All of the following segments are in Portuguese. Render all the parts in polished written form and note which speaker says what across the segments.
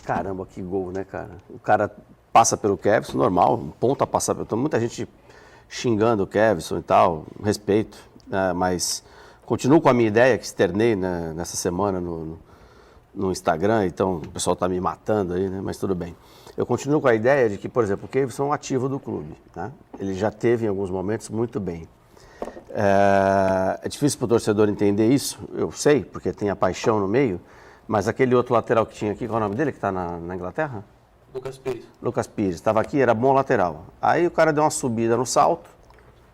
Speaker 1: Caramba, que gol, né, cara? O cara passa pelo Kevson, normal, ponta passa pelo... Muita gente xingando o Kevson e tal, respeito, né, mas continuo com a minha ideia, que externei, né, nessa semana no Instagram, então o pessoal tá me matando aí, né, mas tudo bem. Eu continuo com a ideia de que, por exemplo, o Kevson é um ativo do clube, né? Ele já teve em alguns momentos muito bem. É difícil para o torcedor entender isso, eu sei, porque tem a paixão no meio, mas aquele outro lateral que tinha aqui, qual é o nome dele, que está na Inglaterra?
Speaker 2: Lucas Pires.
Speaker 1: Lucas Pires, estava aqui, era bom lateral. Aí o cara deu uma subida no salto,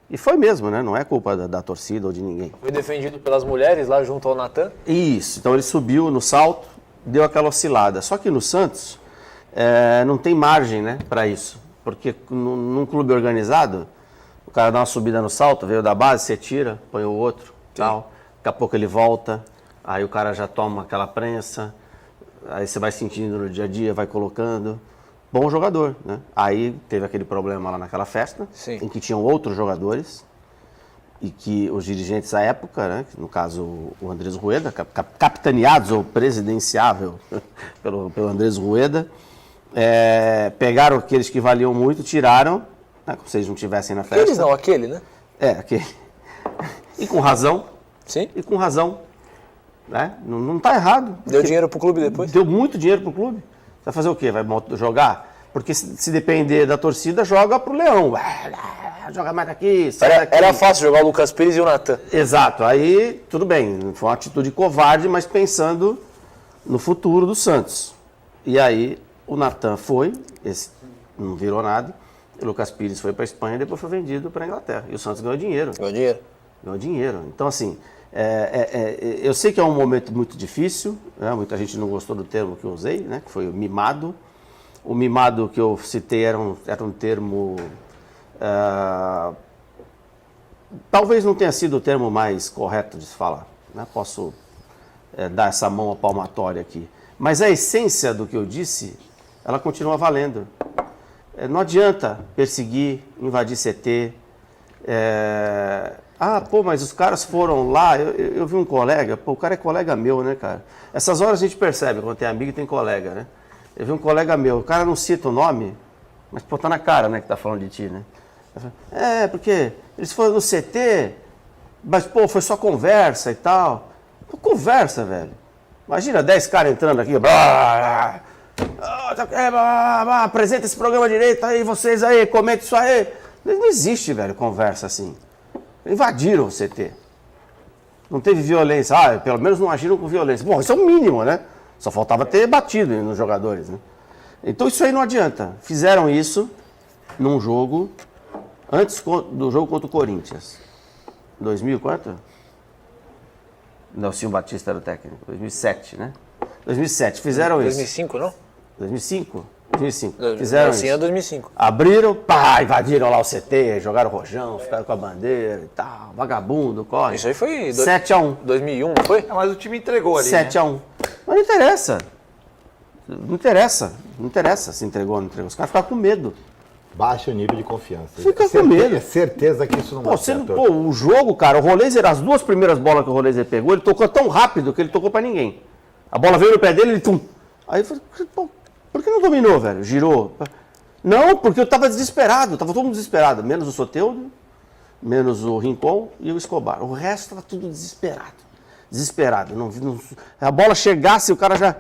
Speaker 1: e foi mesmo, né? Não é culpa da torcida ou de ninguém.
Speaker 2: Foi defendido pelas mulheres lá junto ao Natan?
Speaker 1: Isso, então ele subiu no salto, deu aquela oscilada. Só que no Santos não tem margem, né, para isso, porque num clube organizado, o cara dá uma subida no salto, veio da base, você tira, põe o outro, tal. Daqui a pouco ele volta, aí o cara já toma aquela prensa, aí você vai sentindo no dia a dia, vai colocando. Bom jogador, né? Aí teve aquele problema lá naquela festa,
Speaker 2: Sim.
Speaker 1: em que tinham outros jogadores, e que os dirigentes à época, né, no caso o Andrés Rueda, capitaneados ou presidenciável pelo Andrés Rueda, pegaram aqueles que valiam muito, tiraram, né, como se eles não estivessem na festa.
Speaker 2: Eles não, aquele, né?
Speaker 1: Aquele. E com razão.
Speaker 2: Sim.
Speaker 1: E com razão. Né? Não está errado.
Speaker 2: Deu dinheiro pro clube depois?
Speaker 1: Deu muito dinheiro pro clube. Vai fazer o quê? Vai jogar? Porque se depender da torcida, joga pro Leão. Joga mais daqui, sai daqui.
Speaker 2: Era fácil jogar o Lucas Pires e o Natan.
Speaker 1: Exato. Aí, tudo bem. Foi uma atitude covarde, mas pensando no futuro do Santos. E aí, o Natan foi, esse não virou nada. O Lucas Pires foi para a Espanha e depois foi vendido para a Inglaterra. E o Santos ganhou dinheiro.
Speaker 2: Ganhou dinheiro.
Speaker 1: Ganhou dinheiro. Então, assim, eu sei que é um momento muito difícil, né? Muita gente não gostou do termo que eu usei, né? Que foi o mimado. O mimado que eu citei era um termo... talvez não tenha sido o termo mais correto de se falar, né? Posso dar essa mão à palmatória aqui. Mas a essência do que eu disse, ela continua valendo. Não adianta perseguir, invadir CT. Mas os caras foram lá, eu vi um colega, o cara é colega meu, né, cara? Essas horas a gente percebe quando tem amigo e tem colega, né? Eu vi um colega meu, o cara não cita o nome, mas tá na cara, né, que tá falando de ti, né? Porque eles foram no CT, mas, foi só conversa e tal. Conversa, velho. Imagina 10 caras entrando aqui, apresenta esse programa direito aí, vocês aí, comenta isso aí. Não existe, velho, conversa assim. Invadiram o CT. Não teve violência. Pelo menos não agiram com violência. Bom, isso é o mínimo, né? Só faltava ter batido nos jogadores, né? Então isso aí não adianta. Fizeram isso num jogo, antes do jogo contra o Corinthians. 2000 quanto? Nelsinho Batista era o técnico. 2007, né? 2007. Fizeram
Speaker 2: 2005,
Speaker 1: isso.
Speaker 2: 2005, não?
Speaker 1: 2005. Fizeram
Speaker 2: isso.
Speaker 1: isso.
Speaker 2: 2005.
Speaker 1: Abriram, invadiram lá o CT, jogaram o rojão, ficaram com a bandeira e tal. Vagabundo, corre.
Speaker 2: Isso aí foi
Speaker 1: 7-1.
Speaker 2: 2001, não foi?
Speaker 3: Mas o time entregou ali,
Speaker 1: 7-1. Mas não interessa. Não interessa se entregou ou não entregou. Os caras ficam com medo.
Speaker 4: Baixa o nível de confiança.
Speaker 1: Fica com medo.
Speaker 4: É certeza que isso não vai ser.
Speaker 1: O jogo, cara, o Roleiser, as duas primeiras bolas que o Roleiser pegou, ele tocou tão rápido que ele tocou pra ninguém. A bola veio no pé dele, ele tum. Aí eu falei, por que não dominou, velho? Girou. Não, porque eu tava desesperado, tava todo mundo desesperado, menos o Soteldo, menos o Rincon e o Escobar. O resto tava tudo desesperado. Desesperado. A bola chegasse, o cara já...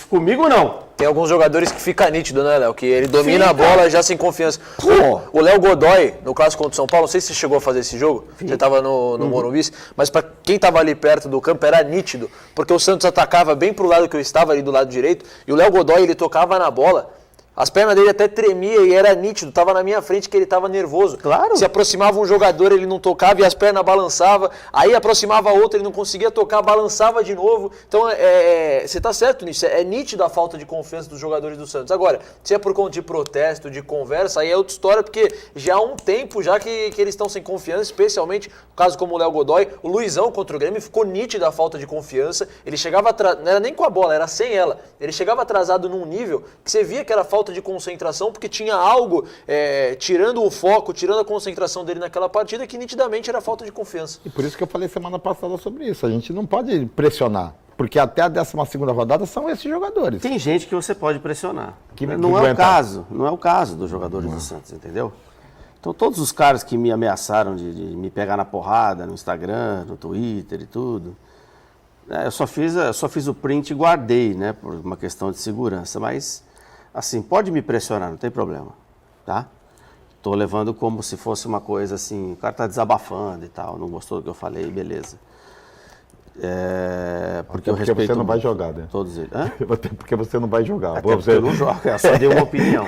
Speaker 1: Comigo não.
Speaker 2: Tem alguns jogadores que fica nítido, né, Léo? Que ele domina a bola já sem confiança.
Speaker 1: Pô.
Speaker 2: O Léo Godoy, no clássico contra o São Paulo, não sei se você chegou a fazer esse jogo, você estava no Morumbi, mas para quem estava ali perto do campo era nítido, porque o Santos atacava bem pro lado que eu estava, ali do lado direito, e o Léo Godoy, ele tocava na bola, as pernas dele até tremiam e era nítido, estava na minha frente que ele estava nervoso.
Speaker 1: Claro.
Speaker 2: Se aproximava um jogador, ele não tocava e as pernas balançavam, aí aproximava outro, ele não conseguia tocar, balançava de novo. Então, você está certo nisso, é nítido a falta de confiança dos jogadores do Santos. Agora, se é por conta de protesto, de conversa, aí é outra história, porque já há um tempo já que eles estão sem confiança, especialmente no caso como o Léo Godoy, o Luizão contra o Grêmio ficou nítida a falta de confiança, ele chegava, não era nem com a bola, era sem ela, ele chegava atrasado num nível que você via que era falta falta de concentração, porque tinha algo tirando o foco, tirando a concentração dele naquela partida, que nitidamente era falta de confiança.
Speaker 4: E por isso que eu falei semana passada sobre isso. A gente não pode pressionar, porque até a 12ª rodada são esses jogadores.
Speaker 1: Tem gente que você pode pressionar.
Speaker 4: Que
Speaker 1: não é o
Speaker 4: aguenta.
Speaker 1: caso, não é o caso dos jogadores do Santos, entendeu? Então todos os caras que me ameaçaram de me pegar na porrada no Instagram, no Twitter e tudo, eu só fiz o print e guardei, né, por uma questão de segurança, mas assim, pode me pressionar, não tem problema, tá? Tô levando como se fosse uma coisa assim, o cara tá desabafando e tal, não gostou do que eu falei, beleza. Porque eu respeito
Speaker 4: você não vai
Speaker 1: muito
Speaker 4: jogar, né?
Speaker 1: todos eles. Hã?
Speaker 4: Até porque você não vai jogar.
Speaker 1: Até porque eu não jogo, eu só dei uma opinião.